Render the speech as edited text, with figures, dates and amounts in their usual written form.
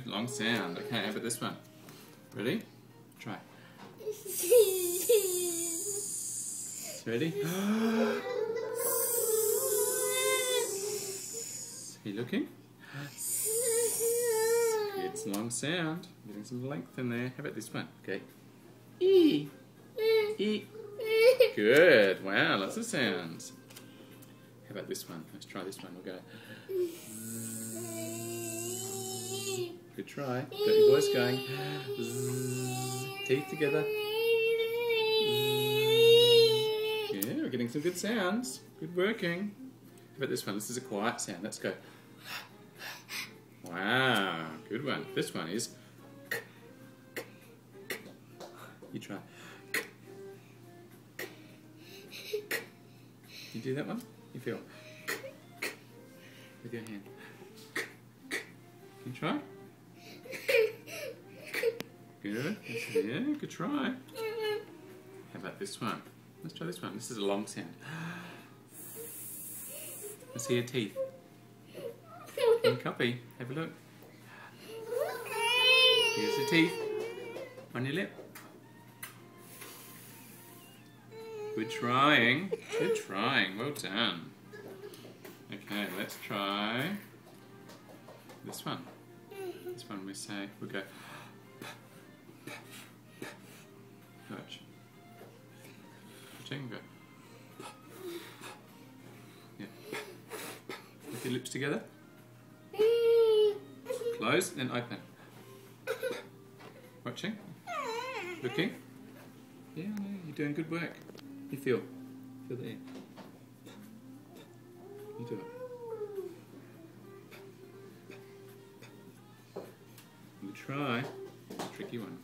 long sound. Okay, how about this one? Ready? Try. Ready? Are you looking? It's long sound. Getting some length in there. How about this one? Okay. E. E. Good. Wow, lots of sounds. How about this one? Let's try this one. We'll go. Good try. Got your voice going. Teeth together. Yeah, we're getting some good sounds. Good working. How about this one? This is a quiet sound. Let's go. Wow, good one. This one is. You try. You do that one? You feel with your hand. Can you try? Good. Yeah, good try. How about this one? Let's try this one. This is a long sound. Let's see your teeth. In copy. Have a look. Here's the teeth on your lip. Good trying. Good trying. Well done. Okay, let's try this one. This one we say, we'll go. Watch. Watching, go. Yeah. With your lips together. Close, then open. Watching. Looking. Yeah, you're doing good work. You feel the air. You do it. You try. Tricky one.